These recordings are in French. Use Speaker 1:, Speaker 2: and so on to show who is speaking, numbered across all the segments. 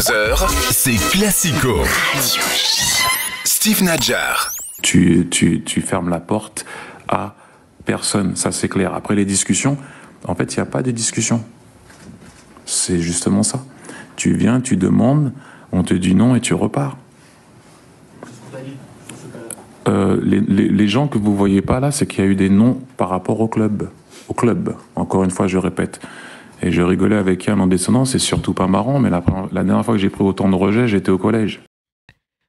Speaker 1: 22h, c'est Classico. Steve Nadjar.
Speaker 2: Tu fermes la porte à personne, ça c'est clair. Après les discussions, en fait, il n'y a pas de discussion. C'est justement ça. Tu viens, tu demandes, on te dit non et tu repars. Les gens que vous voyez pas là, c'est qu'il y a eu des noms par rapport au club. Au club, encore une fois, je répète. Et je rigolais avec Yann en descendant, c'est surtout pas marrant, mais la dernière fois que j'ai pris autant de rejets, j'étais au collège.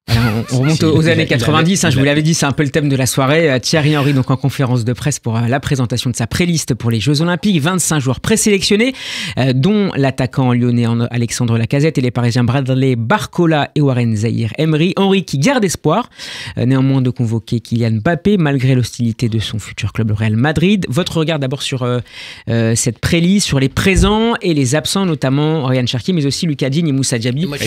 Speaker 3: Alors, on remonte aux années 90, je vous l'avais dit, c'est un peu le thème de la soirée. Thierry Henry, donc en conférence de presse pour la présentation de sa préliste pour les Jeux Olympiques. 25 joueurs présélectionnés, dont l'attaquant lyonnais Alexandre Lacazette et les Parisiens Bradley Barcola et Warren Zaïre-Emery. Henry qui garde espoir, néanmoins de convoquer Kylian Mbappé, malgré l'hostilité de son futur club, le Real Madrid. Votre regard d'abord sur cette préliste, sur les présents et les absents, notamment Ryan Cherki, mais aussi Lucas Digne et Moussa Diaby.
Speaker 4: Moi,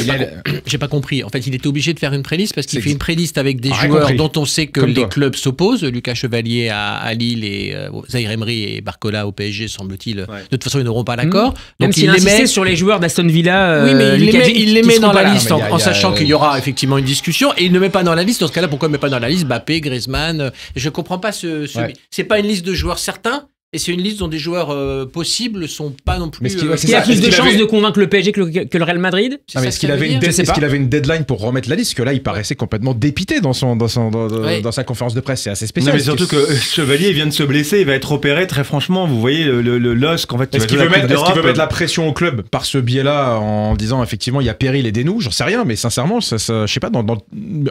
Speaker 4: j'ai pas compris. En fait, il était obligé de faire une préliste parce qu'il fait une préliste avec des joueurs dont on sait que les clubs s'opposent. Lucas Chevalier à Lille et Zaïre-Emery et Barcola au PSG, semble-t-il. Ouais. De toute façon, ils n'auront pas d'accord.
Speaker 3: Même s'il insistait sur les joueurs d'Aston Villa.
Speaker 4: Oui, mais il les met dans la liste en sachant qu'il y aura effectivement une discussion. Et il ne met pas dans la liste. Dans ce cas-là, pourquoi il ne met pas dans la liste Mbappé, Griezmann? Je ne comprends pas c'est pas une liste de joueurs certains. Et c'est une liste dont des joueurs possibles ne sont pas non plus...
Speaker 3: Est-ce qu'il a plus de chances de convaincre le PSG que le Real Madrid?
Speaker 5: Est-ce qu'il avait une deadline pour remettre la liste? Parce que là, il paraissait complètement dépité dans sa conférence de presse. C'est assez spécial.
Speaker 6: Non, mais surtout que Chevalier vient de se blesser, il va être opéré. Très franchement, vous voyez l'os qu'en fait...
Speaker 5: Est-ce qu'il veut mettre la pression au club par ce biais-là en disant effectivement il y a péril et dénou? J'en sais rien, mais sincèrement, je sais pas,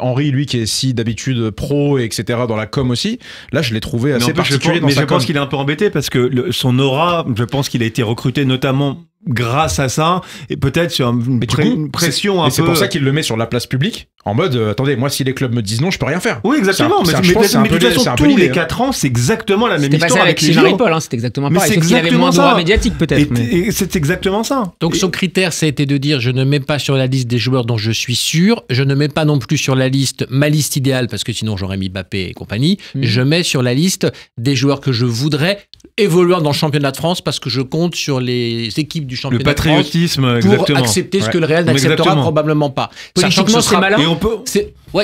Speaker 5: Henry, lui qui est si d'habitude pro, etc., dans la com aussi, là, je l'ai trouvé assez particulier dans sa com.
Speaker 6: Mais je pense qu'il est un peu embêté parce que son aura, je pense qu'il a été recruté notamment grâce à ça, et peut-être sur une pression un peu...
Speaker 5: C'est pour ça qu'il le met sur la place publique, en mode, attendez, moi si les clubs me disent non, je peux rien faire.
Speaker 6: Oui, exactement, mais de toute façon, tous les 4 ans, c'est exactement la même histoire avec les
Speaker 3: Jean Paul, c'est exactement pareil, sauf qu'il avait moins droit médiatique peut-être.
Speaker 6: Et c'est exactement ça.
Speaker 4: Donc son critère, ça a été de dire, je ne mets pas sur la liste des joueurs dont je suis sûr, je ne mets pas non plus sur la liste ma liste idéale, parce que sinon j'aurais mis Mbappé et compagnie, je mets sur la liste des joueurs que je voudrais évoluer dans le championnat de France, parce que je compte sur les équipes du championnat de France pour accepter ce que le Real n'acceptera probablement pas.
Speaker 3: Politiquement, c'est malin.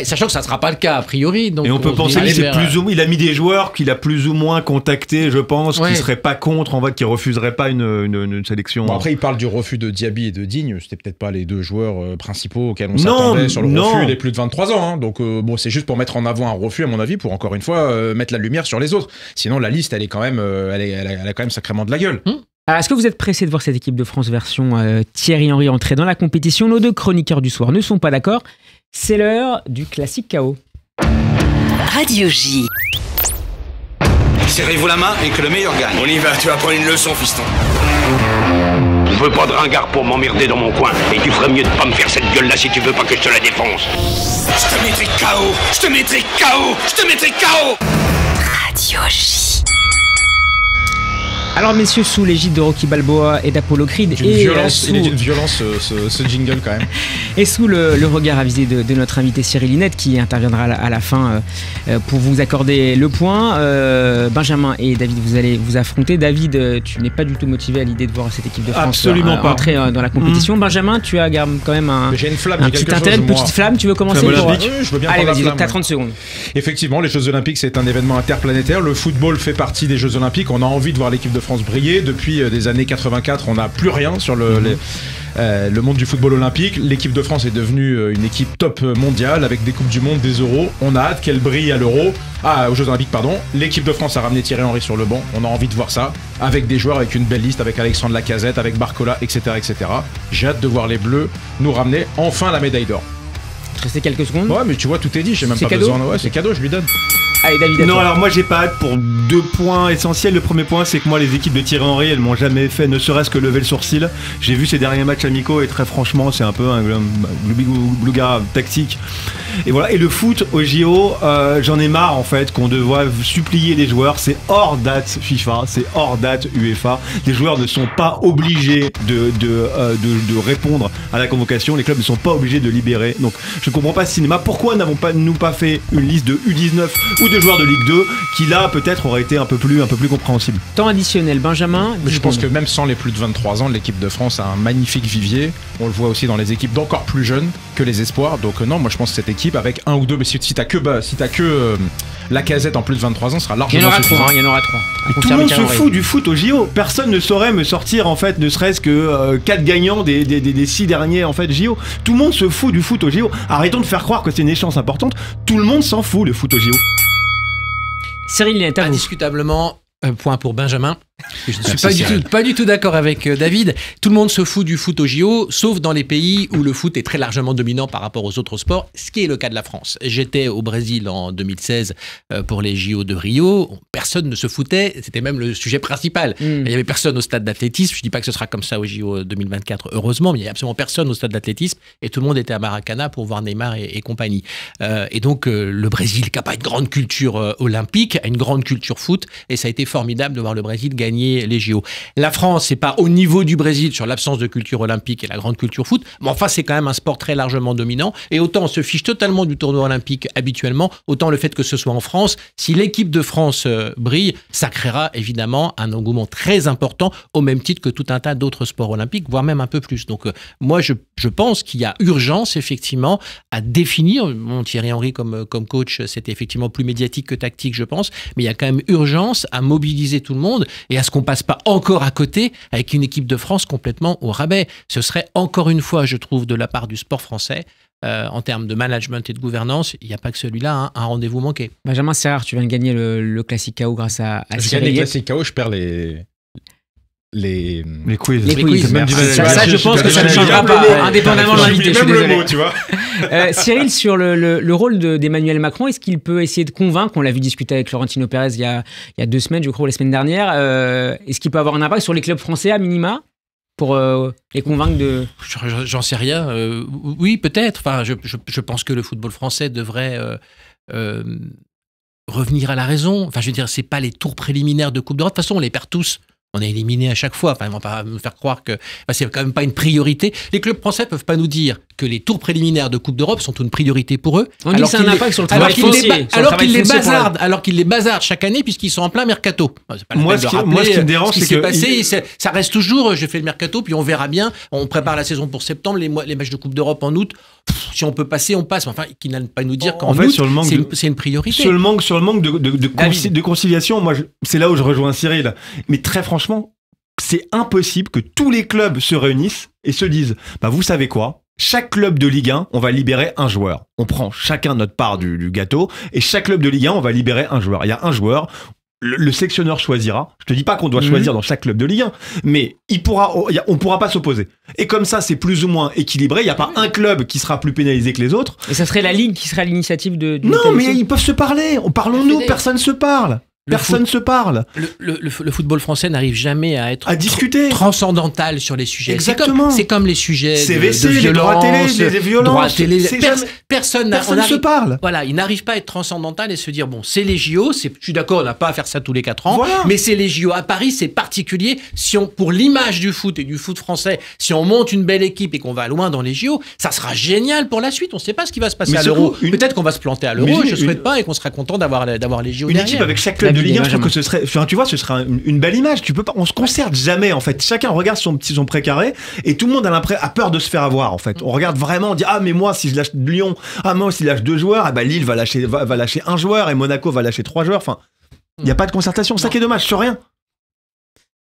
Speaker 4: Sachant que ça ne sera pas le cas a priori. Donc
Speaker 6: et on peut penser qu'il a mis des joueurs qu'il a plus ou moins contactés, je pense, qui ne seraient pas contre, en fait, qui ne refuseraient pas une sélection.
Speaker 5: Bon, après, il parle du refus de Diaby et de Digne. C'était peut-être pas les deux joueurs principaux auxquels on s'attendait sur le refus des plus de 23 ans. Hein. Donc, c'est juste pour mettre en avant un refus, à mon avis, pour encore une fois mettre la lumière sur les autres. Sinon, la liste, elle est quand même, elle a quand même sacrément de la gueule.
Speaker 3: Alors, est-ce que vous êtes pressé de voir cette équipe de France version Thierry Henry entrer dans la compétition? Nos deux chroniqueurs du soir ne sont pas d'accord. C'est l'heure du classique KO.
Speaker 7: Radio J.
Speaker 8: Serrez-vous la main et que le meilleur gagne.
Speaker 9: On y va, tu vas prendre une leçon, fiston.
Speaker 10: Je veux pas de ringard pour m'emmerder dans mon coin. Et tu ferais mieux de pas me faire cette gueule-là si tu veux pas que je te la défonce.
Speaker 9: Je te mettrai KO. Je te mettrai KO. Je te mettrai KO.
Speaker 7: Radio J.
Speaker 3: Alors messieurs, sous l'égide de Rocky Balboa et d'Apollo Creed,
Speaker 5: il est d'une violence ce jingle quand même.
Speaker 3: Et sous le regard avisé de notre invité Cyril Linette, qui interviendra à la fin pour vous accorder le point. Benjamin et David, vous allez vous affronter. David, tu n'es pas du tout motivé à l'idée de voir cette équipe de France entrer dans la compétition. Benjamin, tu as quand même un petit intérêt, une petite flamme. Tu veux commencer
Speaker 5: je veux bien.
Speaker 3: Allez, vas-y, t'as 30 secondes.
Speaker 5: Effectivement, les Jeux Olympiques, c'est un événement interplanétaire. Le football fait partie des Jeux Olympiques. On a envie de voir l'équipe de France briller. Depuis des années 84, on n'a plus rien sur le monde du football olympique. L'équipe de France est devenue une équipe top mondiale avec des Coupes du Monde, des Euros. On a hâte qu'elle brille aux Jeux Olympiques, pardon. L'équipe de France a ramené Thierry Henry sur le banc. On a envie de voir ça avec des joueurs, avec une belle liste, avec Alexandre Lacazette, avec Barcola, etc., etc. J'ai hâte de voir les Bleus nous ramener enfin la médaille d'or.
Speaker 3: Restez quelques secondes.
Speaker 5: Ouais, mais tu vois, tout est dit. J'ai même pas besoin. Ouais, c'est cadeau, je lui donne.
Speaker 3: Allez, David,
Speaker 6: non, alors moi j'ai pas hâte pour 2 points essentiels. Le premier point, c'est que moi les équipes de Thierry Henry, elles m'ont jamais fait ne serait-ce que lever le sourcil. J'ai vu ces derniers matchs amicaux et très franchement c'est un peu un glouga tactique. Et voilà. Et le foot au JO, j'en ai marre en fait qu'on doive supplier les joueurs. C'est hors date FIFA, c'est hors date UEFA. Les joueurs ne sont pas obligés de répondre à la convocation. Les clubs ne sont pas obligés de libérer. Donc je ne comprends pas ce cinéma. Pourquoi n'avons-nous pas fait une liste de U19 ou de joueurs de Ligue 2 qui là peut-être aurait été un peu plus compréhensible.
Speaker 3: Temps additionnel, Benjamin.
Speaker 5: Je pense que même sans les plus de 23 ans, l'équipe de France a un magnifique vivier. On le voit aussi dans les équipes d'encore plus jeunes que les espoirs. Donc non, moi je pense que cette équipe avec un ou deux, mais si t'as que Lacazette en plus de 23 ans, sera largement suffisant.
Speaker 3: Il y en aura 3.
Speaker 6: Tout le monde se fout du foot au JO. Personne ne saurait me sortir en fait, ne serait-ce que 4 gagnants des 6 derniers en fait JO. Tout le monde se fout du foot au JO. Arrêtons de faire croire que c'est une échéance importante. Tout le monde s'en fout le foot au JO.
Speaker 3: Cyril, il est à vous.
Speaker 4: Indiscutablement, point pour Benjamin. Je ne suis pas du tout d'accord avec David. Tout le monde se fout du foot au JO, sauf dans les pays où le foot est très largement dominant par rapport aux autres sports, ce qui est le cas de la France. J'étais au Brésil en 2016 pour les JO de Rio. Personne ne se foutait, c'était même le sujet principal. Il n'y avait personne au stade d'athlétisme. Je ne dis pas que ce sera comme ça aux JO 2024, heureusement, mais il n'y a absolument personne au stade d'athlétisme et tout le monde était à Maracana pour voir Neymar et compagnie. Et donc, le Brésil, qui n'a pas une grande culture olympique, a une grande culture foot et ça a été formidable de voir le Brésil gagner les JO. La France, c'est pas au niveau du Brésil sur l'absence de culture olympique et la grande culture foot, mais enfin, c'est quand même un sport très largement dominant. Et autant on se fiche totalement du tournoi olympique habituellement, autant le fait que ce soit en France, si l'équipe de France brille, ça créera évidemment un engouement très important, au même titre que tout un tas d'autres sports olympiques, voire même un peu plus. Donc, moi, je pense qu'il y a urgence, effectivement, à définir. Bon, Thierry Henry, comme coach, c'était effectivement plus médiatique que tactique, je pense, mais il y a quand même urgence à mobiliser tout le monde et à ce qu'on passe pas encore à côté avec une équipe de France complètement au rabais. Ce serait encore une fois, je trouve, de la part du sport français, en termes de management et de gouvernance, il n'y a pas que celui-là, hein, un rendez-vous manqué.
Speaker 3: Benjamin, c'est rare, tu viens de gagner le Classic KO grâce à
Speaker 5: Cyril. Je gagne les Classic KO, je perds les
Speaker 6: quiz.
Speaker 3: Les quiz.
Speaker 6: Même
Speaker 3: Ça, je pense que ça ne changera pas, indépendamment de l'invité. Je suis désolé.
Speaker 5: Le mot, tu vois.
Speaker 3: Cyril, sur le rôle d'Emmanuel Macron, est-ce qu'il peut essayer de convaincre, on l'a vu discuter avec Florentino Pérez il y a 2 semaines, je crois, ou la semaine dernière, est-ce qu'il peut avoir un impact sur les clubs français à minima pour les convaincre de...
Speaker 4: J'en sais rien. Oui, peut-être. Enfin, je pense que le football français devrait revenir à la raison. Enfin, je veux dire, c'est pas les tours préliminaires de Coupe d'Europe. De toute façon, on les perd tous. On est éliminé à chaque fois. Enfin, on va pas me faire croire que c'est quand même pas une priorité. Les clubs français peuvent pas nous dire que les tours préliminaires de Coupe d'Europe sont une priorité pour eux.
Speaker 3: On dit que c'est un impact sur le travail foncier.
Speaker 4: Alors qu'ils les bazardent chaque année puisqu'ils sont en plein mercato.
Speaker 6: Moi, ce qui me dérange, c'est que
Speaker 4: ça reste toujours. Je fais le mercato, puis on verra bien. On prépare la saison pour septembre, les matchs de Coupe d'Europe en août. Si on peut passer, on passe. Enfin, qu'ils n'aillent pas nous dire qu'en août, c'est une priorité.
Speaker 6: Sur le manque de conciliation, moi, c'est là où je rejoins Cyril. Mais très franchement, c'est impossible que tous les clubs se réunissent et se disent, bah vous savez quoi, chaque club de Ligue 1, on va libérer un joueur. On prend chacun notre part du gâteau et chaque club de Ligue 1, on va libérer un joueur. Il y a un joueur. Le sélectionneur choisira. Je te dis pas qu'on doit choisir dans chaque club de Ligue 1, mais on pourra pas s'opposer. Et comme ça, c'est plus ou moins équilibré. Il y a pas un club qui sera plus pénalisé que les autres.
Speaker 3: Et ça serait la Ligue qui serait à l'initiative de...
Speaker 6: Non, mais ils peuvent se parler. Parlons-nous. Personne se parle. Personne se parle.
Speaker 4: Le football français n'arrive jamais à être
Speaker 6: discuter.
Speaker 4: Transcendantal sur les sujets.
Speaker 6: Exactement.
Speaker 4: C'est comme les sujets
Speaker 6: CVC,
Speaker 4: de violence,
Speaker 6: les violences.
Speaker 4: Droit télé. Personne
Speaker 6: se parle.
Speaker 4: Voilà, il n'arrive pas à être transcendantal et se dire bon, c'est les JO. Je suis d'accord, on n'a pas à faire ça tous les 4 ans. Voilà. Mais c'est les JO à Paris, c'est particulier. Pour l'image du foot et du foot français, si on monte une belle équipe et qu'on va loin dans les JO, ça sera génial pour la suite. On ne sait pas ce qui va se passer à l'Euro. Peut-être qu'on va se planter à l'Euro. Je ne souhaite pas et qu'on sera content d'avoir les JO.
Speaker 6: Une équipe avec chaque club de Ligue 1, je trouve que ce serait, tu vois, ce serait une belle image. On se concerte jamais, en fait. Chacun regarde son précaré et tout le monde a peur de se faire avoir, en fait. On regarde vraiment, on dit, ah, mais moi, si je lâche Lyon, moi, si je lâche 2 joueurs, ah, bah, Lille va lâcher 1 joueur et Monaco va lâcher 3 joueurs. Enfin, il n'y a pas de concertation. Ça qui est dommage, sur rien.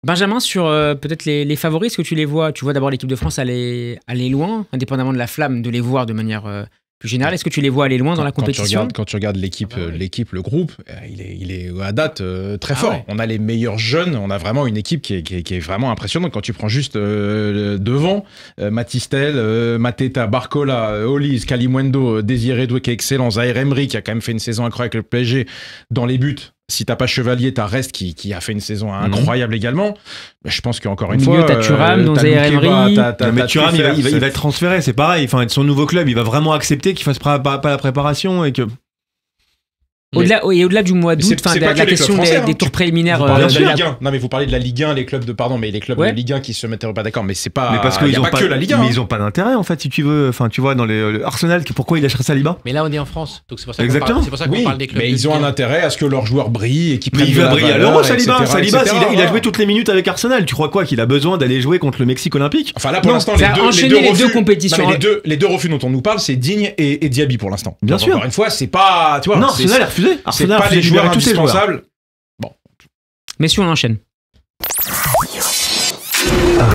Speaker 3: Benjamin, sur peut-être les favoris, est-ce que tu les vois? Tu vois d'abord l'équipe de France aller loin, indépendamment de la flamme de les voir de manière plus générale. Est-ce que tu les vois aller loin dans la compétition?
Speaker 5: Quand tu regardes l'équipe, le groupe, il est à date très fort. Ouais. On a les meilleurs jeunes, on a vraiment une équipe qui est vraiment impressionnante. Quand tu prends juste devant, Matistel, Mateta, Barcola, Olise, Kalimundo, Désiré Doué qui est excellent, Zaïre Emery qui a quand même fait une saison incroyable avec le PSG dans les buts. Si t'as pas Chevalier, t'as Rest qui a fait une saison incroyable également. Je pense qu'encore une fois,
Speaker 3: t'as Thuram, t'as Zaïre Emery.
Speaker 6: Mais Thuram, il va être transféré, c'est pareil. Enfin, son nouveau club, il va vraiment accepter qu'il fasse pas la préparation et que.
Speaker 3: Au-delà du mois d'août,
Speaker 5: c'est
Speaker 3: de
Speaker 5: pas que
Speaker 3: la
Speaker 5: les
Speaker 3: question
Speaker 5: clubs français,
Speaker 3: des tours préliminaires.
Speaker 5: Vous parlez de
Speaker 3: de
Speaker 5: la
Speaker 3: la-
Speaker 5: Ligue 1. Non, mais vous parlez de la Ligue 1, les clubs de Ligue 1 qui se mettraient pas d'accord, mais c'est pas.
Speaker 6: Mais parce
Speaker 5: il y
Speaker 6: qu'ils
Speaker 5: a
Speaker 6: ont
Speaker 5: pas
Speaker 6: pas
Speaker 5: que la Ligue 1.
Speaker 6: Mais ils ont pas d'intérêt en fait, si tu veux. Enfin, tu vois, dans le Arsenal, pourquoi il achèterait Saliba?
Speaker 4: Mais là, on est en France. Donc c'est pour ça qu'on
Speaker 6: Exactement.
Speaker 4: parle, c'est pour ça qu'on
Speaker 5: Oui,
Speaker 4: parle des clubs.
Speaker 5: mais
Speaker 4: de
Speaker 5: ils ont
Speaker 4: Ligue
Speaker 5: un
Speaker 4: 1.
Speaker 5: intérêt à ce que leurs joueurs brillent et qu'ils
Speaker 6: Mais
Speaker 5: prennent
Speaker 6: il
Speaker 5: de
Speaker 6: va
Speaker 5: la
Speaker 6: briller à
Speaker 5: valeur,
Speaker 6: l'Euro, Saliba.
Speaker 5: etc.,
Speaker 6: Saliba,
Speaker 5: etc.,
Speaker 6: il a
Speaker 5: voilà.
Speaker 6: joué toutes les minutes avec Arsenal. Tu crois quoi? Qu'il a besoin d'aller jouer contre le Mexique olympique?
Speaker 5: Enfin là pour
Speaker 3: Non,
Speaker 5: l'instant
Speaker 3: ça a enchaîné les deux
Speaker 5: refus-
Speaker 3: compétitions.
Speaker 5: Non, mais les deux refus dont on nous parle, c'est Digne et Diaby pour l'instant.
Speaker 6: Bien
Speaker 5: Donc,
Speaker 6: sûr.
Speaker 5: Encore une fois, c'est pas, tu vois,
Speaker 6: Non,
Speaker 5: c'est
Speaker 6: Arsenal a refusé.
Speaker 5: c'est
Speaker 6: Arsenal a
Speaker 5: pas
Speaker 6: refusé
Speaker 5: les
Speaker 6: de libérer
Speaker 5: joueurs
Speaker 6: tous ses joueurs.
Speaker 5: indispensables.
Speaker 3: Messieurs, on enchaîne.